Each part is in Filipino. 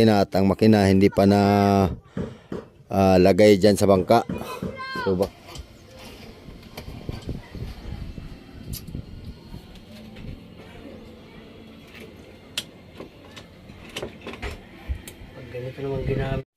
makina at ang makina hindi pa na lagay dyan sa bangka. So ba? Pag ganito naman ginamit.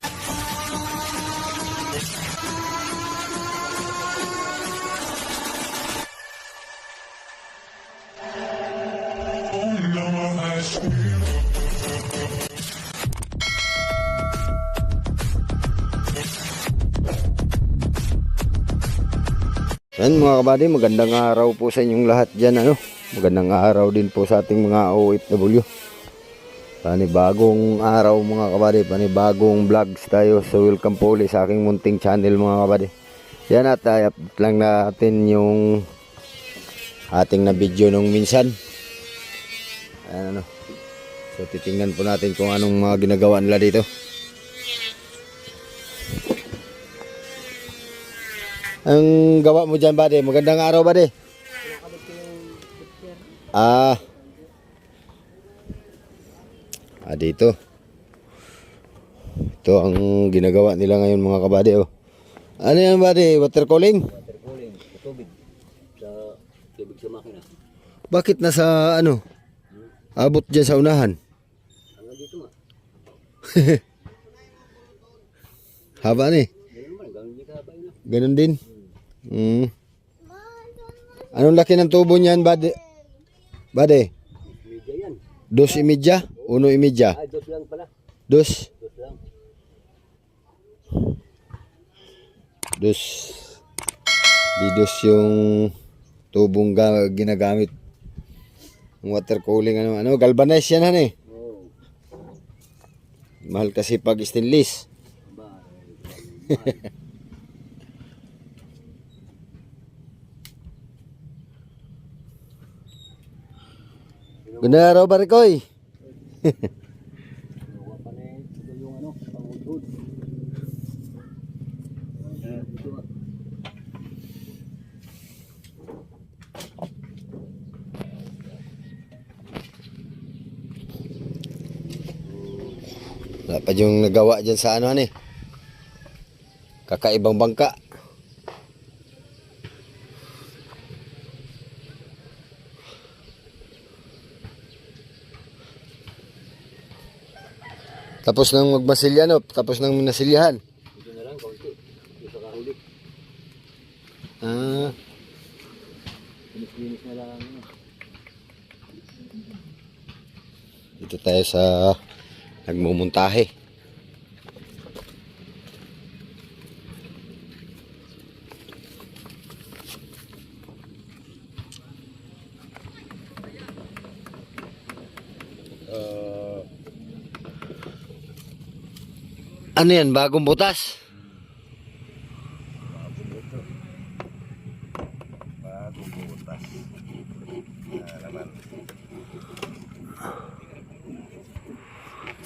Yan mga kabady, magandang araw po sa inyong lahat dyan. Magandang araw din po sa ating mga OFW. Panibagong araw mga kabady, panibagong vlogs tayo. So welcome po ulit sa aking munting channel mga kabady. Yan at update lang natin yung ating na video nung minsan. Ayan So titingnan po natin kung anong mga ginagawa nila dito. Ang gawa mo dyan, buddy? Magandang araw, buddy. Dito. Ito ang ginagawa nila ngayon mga kabady. Ano yan, buddy? Water cooling? Water cooling, tubig. Tubig sa makina. Bakit nasa abot dyan sa unahan? Hanggang dito nga. Haba ni? Ganun din. Anong laki ng tubo niyan, buddy? Buddy? Media yan. 2.5? 1.5? Dos lang pala. Dos? Dos lang. Dos. Di dos yung tubong ginagamit. Yung water cooling, galvanized yan, Oo. Mahal kasi pag stainless. Ganda araw, Barikoy. Wala pa yung nagawa dyan sa kakaibang bangka. Tapos nang magmasilya, tapos nang nasilyahan. Ito na lang, kaunti. Ito sa kahuli. Linis na lang. Dito tayo sa nagmumuntahe. Ano yan? Bagong butas? Bagong butas.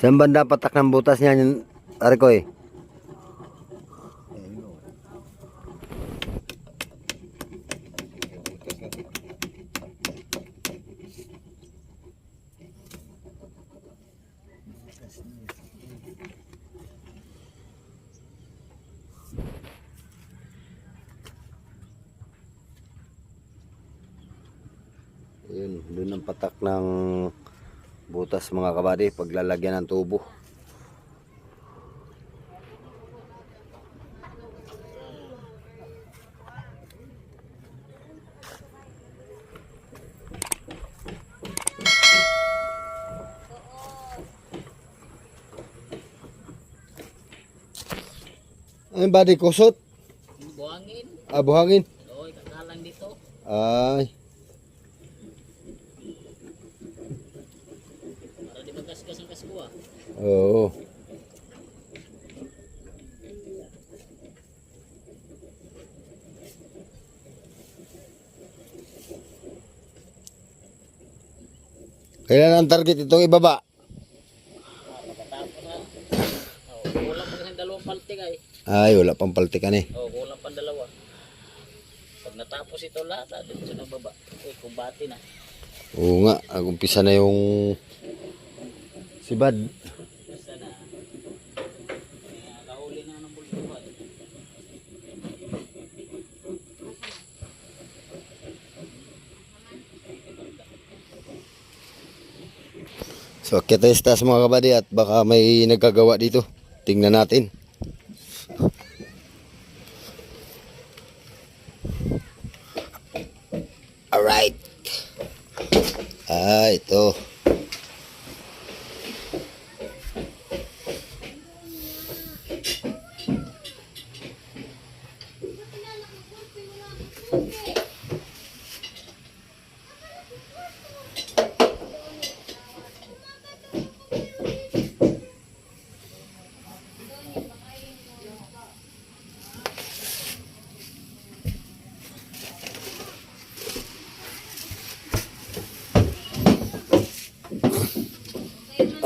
Saan banda patak ng butas niya yung Arikoy? Ayun, doon ang patak ng butas mga kabady, paglalagyan ng tubo. Ano ba di kusot? Buhangin. Buhangin? Oo, kakalang dito. Ay. Para di magkaskas ang kaskuha. Oo. Kailan ang target itong ibaba? Pagkatapos na. Kulang pa ng dalawang paltik ay. Ay, wala pang paltikan eh. Kulang pa dalawa. Pag natapos ito lahat, dito sa baba. Kumbati na. Oo nga, umpisa na yung si Bad. Basta na. So akyat tayo sa taas mga kabady at baka may nagkagawa dito. Tingnan natin. Alright. Ito.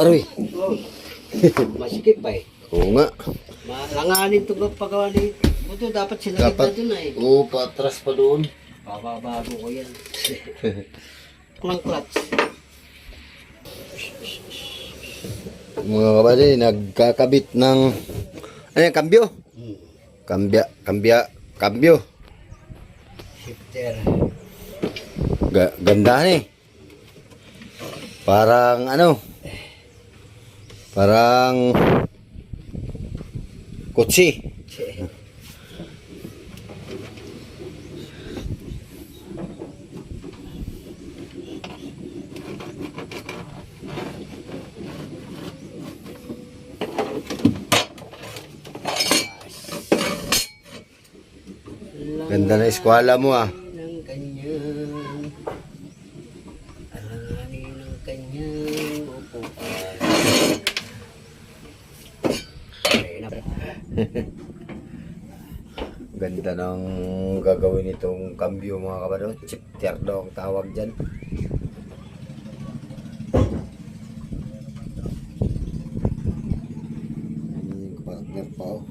Aroy. Oh, masikip pa eh. Oo nga. Malanganin ito paggawa ni buto. Dapat sinagit na dun na eh. Oo, patras pa doon. Babago ko yan. Klang clutch. Mga kabady, nagkakabit ng ano yan, kambyo? Kambyo. Shifter. Ganda eh. Parang kutsi. Ganda na eskwela mo ah. Ng kanyang alanganin ng kanyang upuan. Ganda ng gagawin itong kambyo mga kabado. Shifter daw ang tawag dyan. Yung partner pa oh.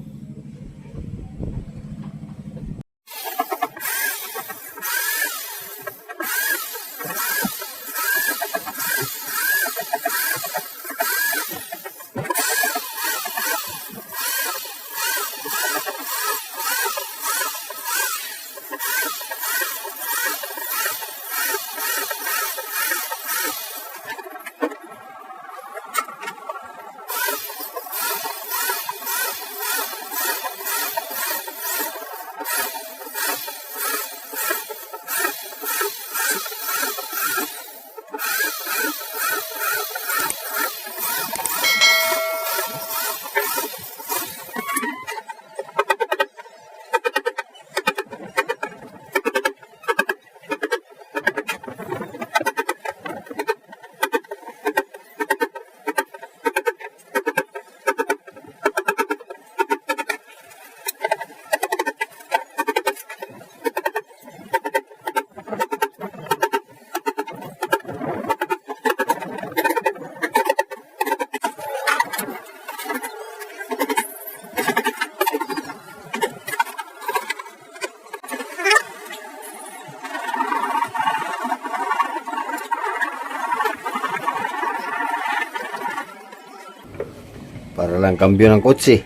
Para lang kambyo ng kotse.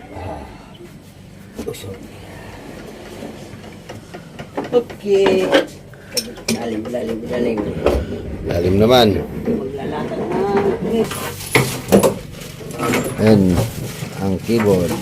Okay. Lalim. Lalim naman. Maglalatag na. Ayan, ang keyboard.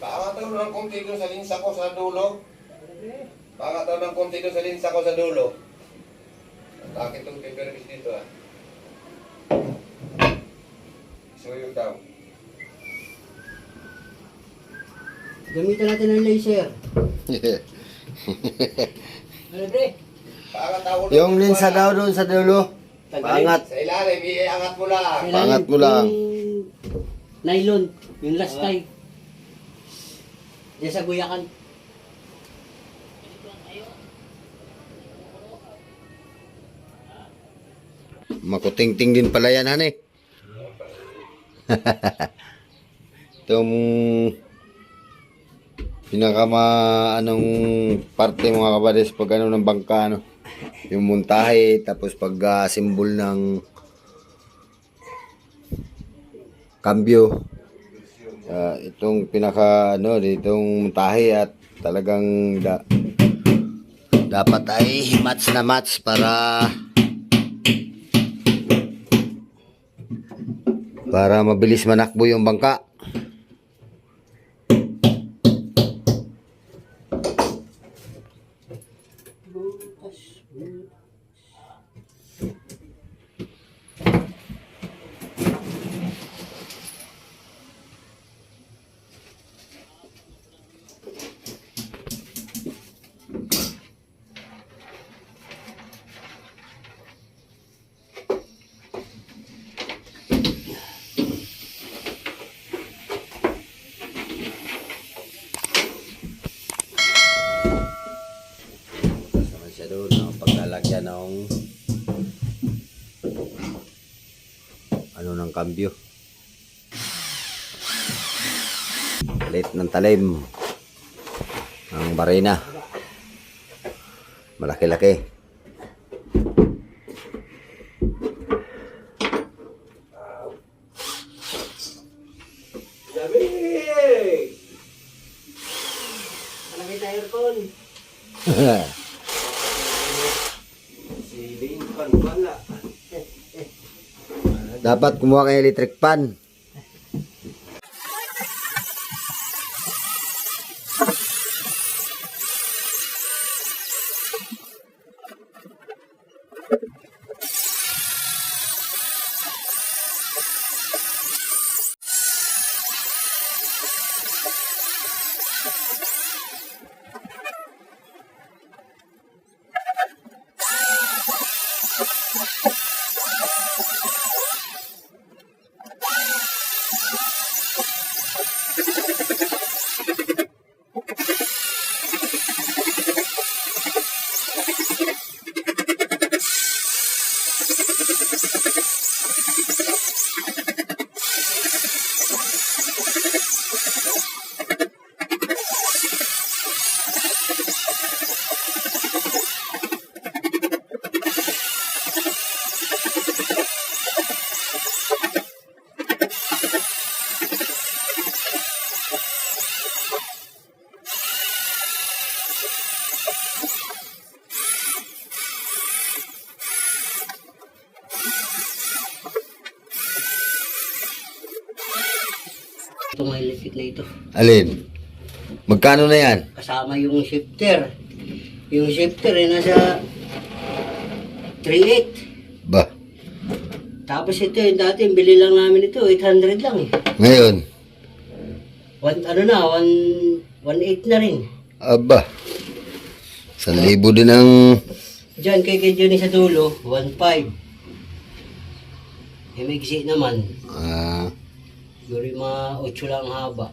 Pakataw ng konti doon sa linsa ko sa dulo. Pakataw ng konti doon sa linsa ko sa dulo. Bakit itong paperpiece dito ah? Suyo daw. Gamitan natin ng laser. Ano bre? Pakataw Yung linsa daw doon sa dulo. Pangat. Sa ilalim, iangat mo lang. Pangat mo lang. Yung nylon. Yung last tie. Diyan sa guyakan. Makutingting din pala yan, han eh. Itong anong parte mga kabades pag ano ng bangka, ano, yung montahe, tapos pag simbol ng cambio. Itong pinaka ano ditong tahi at talagang dapat ay match na match para mabilis manakbo yung bangka. Naman siya doon ang paglalagyan ng ano ng cambio. Talit ng talim ang barina. Malaki-laki. Malaki na aircon. Si Lincoln wala. Dapat kumuha ng electric pan. Itong electric na ito. Alin? Magkano na yan? Kasama yung shifter. Yung shifter ay nasa 3.8. Ba, Tapos ito yung dati, yung bili lang namin ito, 800 lang eh. ngayon? 1.8 na rin. Aba, 1,000 din ang... Diyan kay Johnny sa dulo, 1.5. Eh may gisi naman. Siguro yung mga 8 lang haba.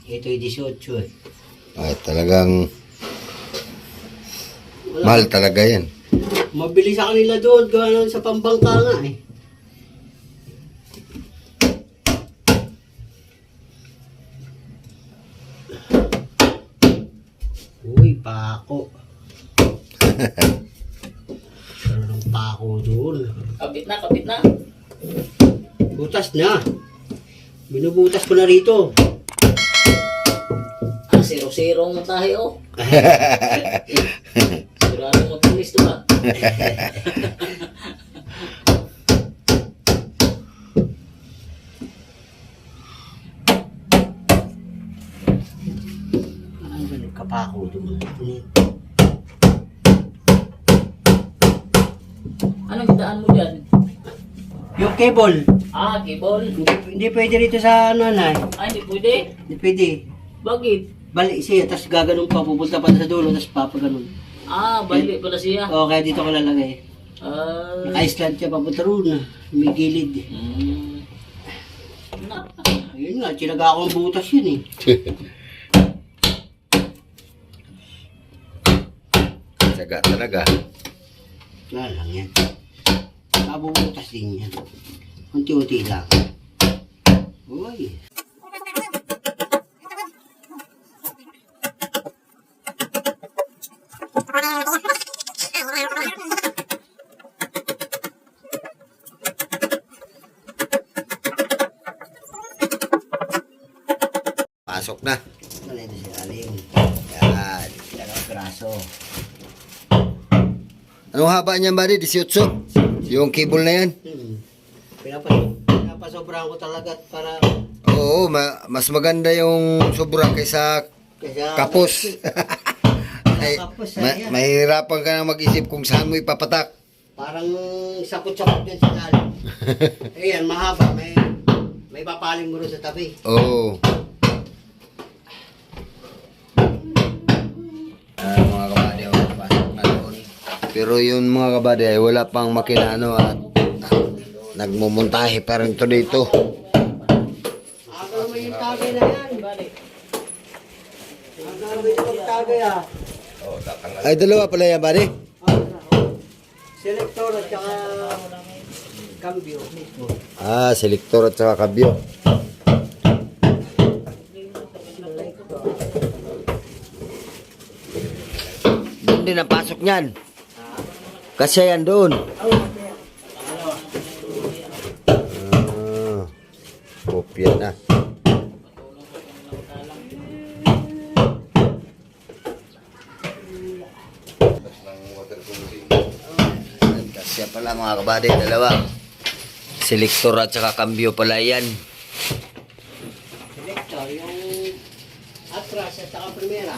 Ito yung 18 eh. Ay, talagang Wala. mahal talaga yan. Mabili sa kanila doon, gawa nun sa pambangka nga eh. Uy, pako. Meron ng pako doon. Kapit na, kapit na. Butas na. Binubutas ko na rito. Ah, 0-0 mo tayo. Sigurado mo tulis to ba? Ano ba nagkapako doon? Anong daan mo dyan? Yung cable. Ah, cable. Hindi pwede rito sa ano na. Ay, hindi pwede. Hindi pwede. Bakit? Balik siya, tapos gaganon pa, pupunta pa sa dulo, tapos papaganon. Ah, bali pala siya. O, kaya dito ko lalagay. Ah. Naka-Iceland siya, papunta roon na. May gilid. Na. Ayun nga, tinaga akong butas yun eh. Tsaga talaga. Wala lang yan. Nabubutas din yan. Unti-unti lang. Uy. Pasok na. Ano ito si Aling? Yan. Dalawang braso. Anong haba niyan, buddy? 18? Yung cable na yan? Pinapasobrahan ko talaga para Oo, mas maganda yung sobra kaysa kapos. Ay, kapos, mahirapan ka na mag-isip kung saan mo ipapatak. parang sakot-sakot din sa galing. Ayan, mahaba. May papaling mo rin sa tabi. Oo. Mga kabady, pasok na doon. Pero yun mga kabady ay wala pang makina ano at nagmumuntahe pa rin to dito. Aga naman yung tagay na yan. Aga naman yung tagay ah. Oh, tatanggal. Ay, dalawa pala yan, buddy. Selector at saka cambio mismo. Ah, selektor at saka kabyo. Doon din ang pasok niyan. Kasi yan doon. Ah, kopya na. Ng water cooling. Kasi pala mga kabady, dalawa. Selektor at saka kambyo pala yan. Selector, yung atras at saka primera.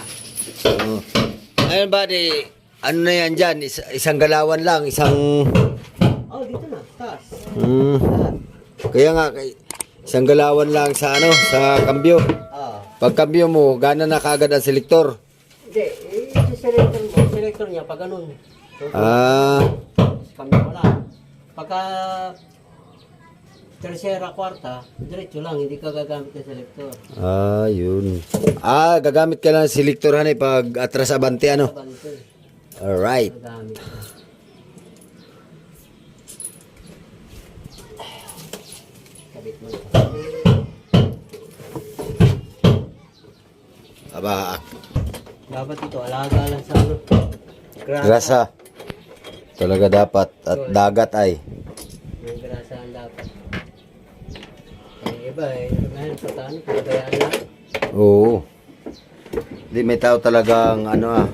Oh. Ayun buddy, ano na yan dyan? Isang galawan lang, isang... Oh, dito na, taas. Kaya nga, isang galawan lang sa ano, sa kambyo. Ah. Pag kambyo mo, gana na kagad ang selektor. Hindi, yung selector mo, selector niya, pag ganun. Ah, Cambio mo lang. Pagka tercera, kwarta, diretso lang, hindi ka gagamit ng selector. yun. Ah, gagamit ka lang ng selektor hanay pag atras abante ano. Abante, Alright. gagamit ka. Kabit mo na. Aba, Dapat ito, alaga lang sa ano. grasa. Talaga dapat. At dagat ay. Yung grasa ang dapat. Iba ngayon sa tano, pagbayaan lang. Oo. Di may tao talagang ano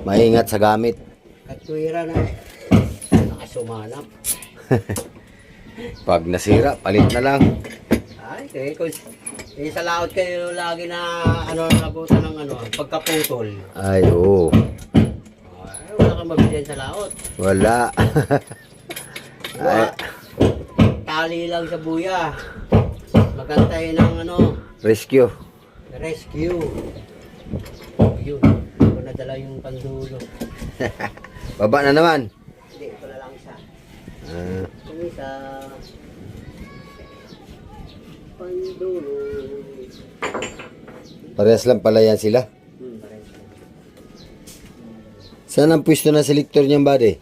maingat sa gamit. Katwira na nakasumanap. Pag nasira, palit na lang. Ay, kung sa laot kayo lagi na nabutan ng pagkaputol. Ay, oo. Ay, wala kang mabilihan sa laot. Wala. Ay, Tali lang sa buya. Magantay ng rescue. rescue. Yun. Ko nadala yung pandulo. Baba na naman. Hindi, ito na lang isa. Ah, Yung isa, pandulo. parehas lang pala yan sila. Parehas. Saan ang pwesto ng selektor niyang buddy?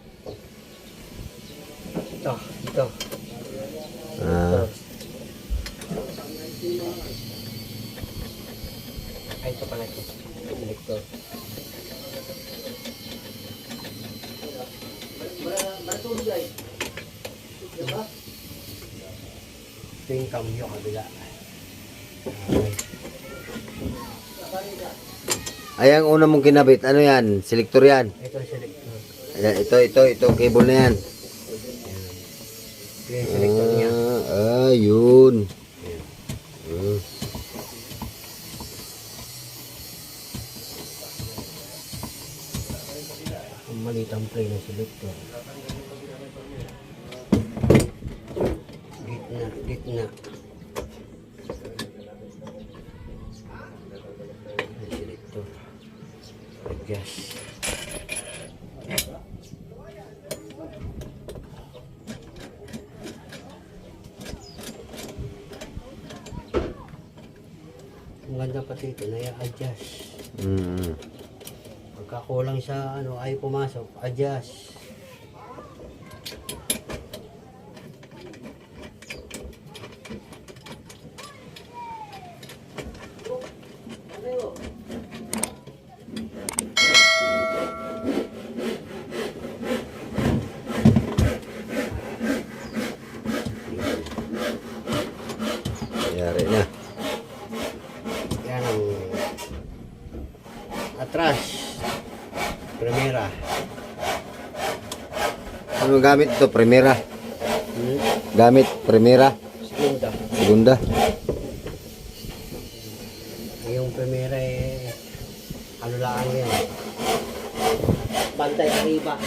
Ito. Ah, Ay, ito pala ito. Elector. Matulog guys. Diba? Ito yung cambio kabila. ay, ang una mong kinabit, ano yan? Selektor yan. Ito yung selector. Ayan, ito, cable na yan. Ito yung selector niya. Yun. Ang maliit ang play ng selector. Gitna. Ang selector. Adjust. Ang ganda pati ito, naya-adjust. Pagkakulang sa ay pumasok, adjust. Yari na. atras. Primera. Ano gamit to? Primera. Hmm? Gamit primera. Segunda. Segunda. Yung primera ano lang yan. Bantay arriba.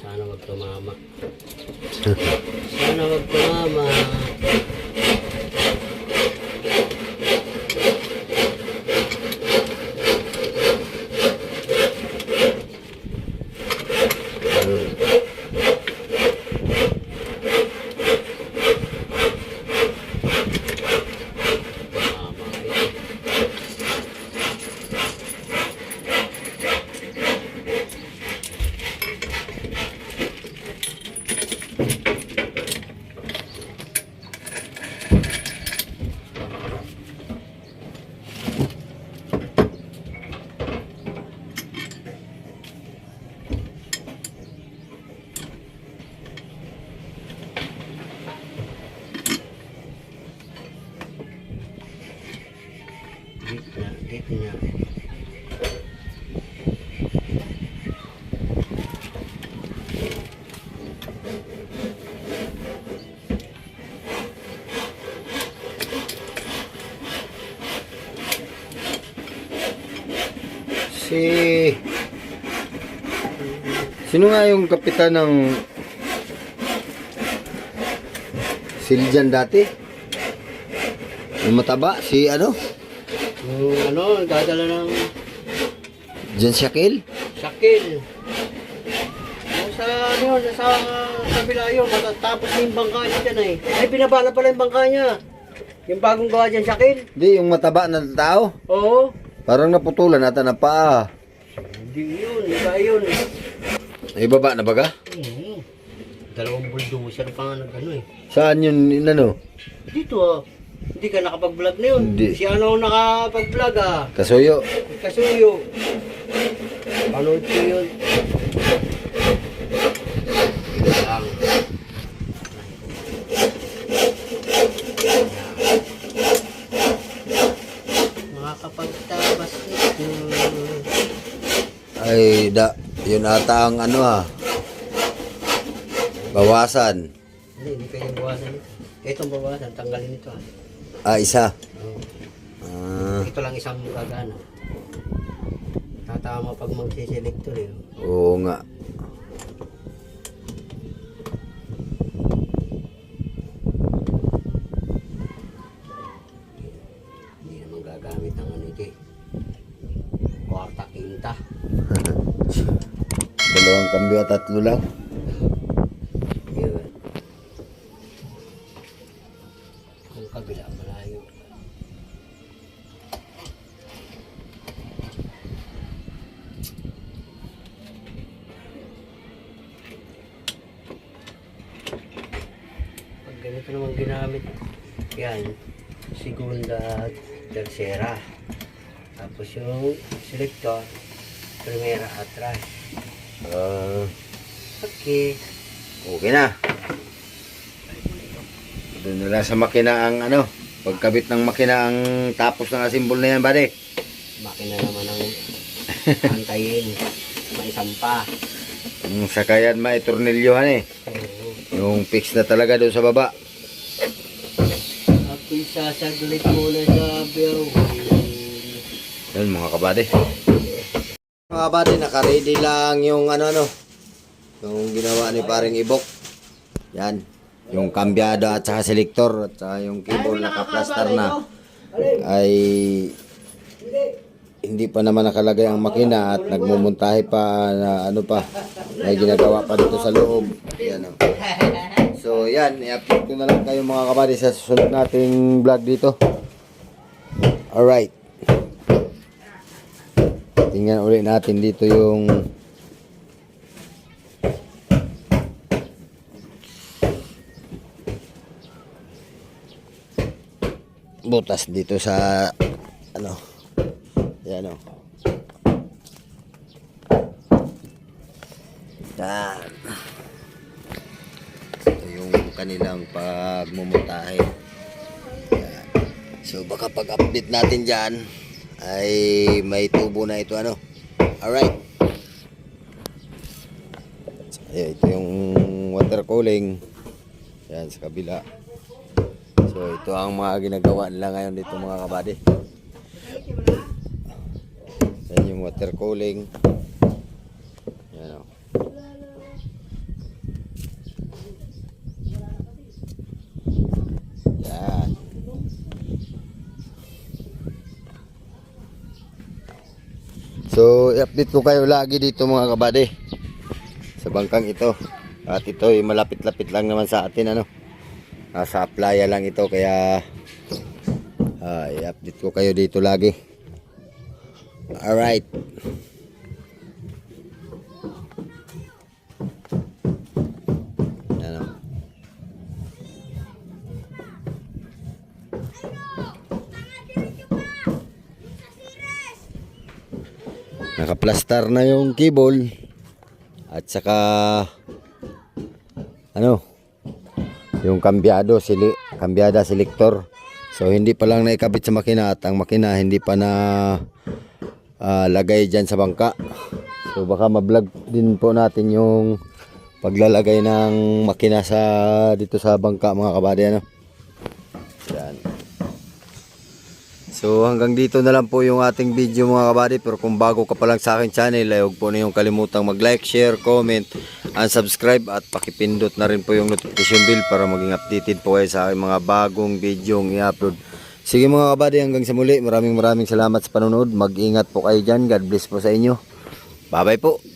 Sana wag tumama. Sana wag tumama. Gitna. Sino nga yung kapitan ng Siljan dati? Yung mataba, si ano? Yung dadala ng Jan Shakil? sakil. Yung sa nasa kabila yun, matatapos na yung bangka niya dyan eh. Ay, binabala pala yung bangka niya. Yung bagong gawa dyan, sakil. Hindi, yung mataba na tao. Oo. Parang naputulan ata na paa. Hindi yun, iba yun. Ay, baba na baga? Dalawang bulldozer pa nga nag eh. Saan yun, ano? Dito hindi ka nakapag-vlog na yun. Hindi. Si ano nakapag-vlog Kasuyo. Kasuyo. Panood ko yun. Lang. Makakapagtabas nito. Ay, yun ata ang ano bawasan. Hindi pwedeng bawasan ito. Itong bawasan, tanggalin ito Isa. Oh. Ito lang isang gagana. Tatama pag magsiselektor eh. Oo nga. Hindi naman gagamit ng ano ito eh. Kwarta, quinta. Dalawang kambyo at 3 lang. Yun. Ang kabila, malayo. Pag ganito naman ginamit, yan, segunda at tercera. Tapos yung selector, primera atras. Okay. Okay na. Doon na lang sa makina ang pagkabit ng makina ang tapos ng asimbol na yan, bade. Makina naman ang antayin. May sampa. Ang sakayan maitornilyohan Yung fix na talaga doon sa baba. Ako'y sasaglit muna sa building. Yan mga kabady. Mga kabady, naka-ready lang yung yung ginawa ni paring Ibok. Yan. Yung kambyado at saka selector at saka yung cable naka-plaster na. Ay hindi pa naman nakalagay ang makina at nagmumuntahe pa na may ginagawa pa dito sa loob. Yan So yan, i-update ko na lang kayo mga kabady sa susunod nating vlog dito. Alright. Tingnan ulit natin dito yung butas dito sa Ayan o. Yan. Ito yung kanilang pagmumutahe. Yan. So baka pag-update natin dyan ay may tubo na ito ano. Alright. So, ayan, ito yung water cooling. Yan sa kabila. So ito ang mga ginagawa nila ngayon dito mga kabady. Yan yung water cooling. Yan o. Yan. So i-update ko kayo lagi dito mga kabady sa bangkang ito. At ito ay malapit-lapit lang naman sa atin ano. Nasa playa lang ito kaya i-update ko kayo dito lagi. Alright. Ano? Nakaplastar na yung cable at saka ano yung kambyada selector. So hindi pa lang naikabit sa makina at ang makina hindi pa na lagay dyan sa bangka. So baka ma-vlog din po natin yung paglalagay ng makina sa dito sa bangka mga kabady ano. Yan. So hanggang dito na lang po yung ating video mga kabady. Pero kung bago ka pa lang sa aking channel ay huwag po na yung kalimutang mag-like, share, comment, and subscribe. At pakipindot na rin po yung notification bell para maging updated po kayo sa aking mga bagong video i-upload. Sige mga kabady, hanggang sa muli. Maraming salamat sa panonood. Mag-ingat po kayo dyan. God bless po sa inyo. Bye bye po.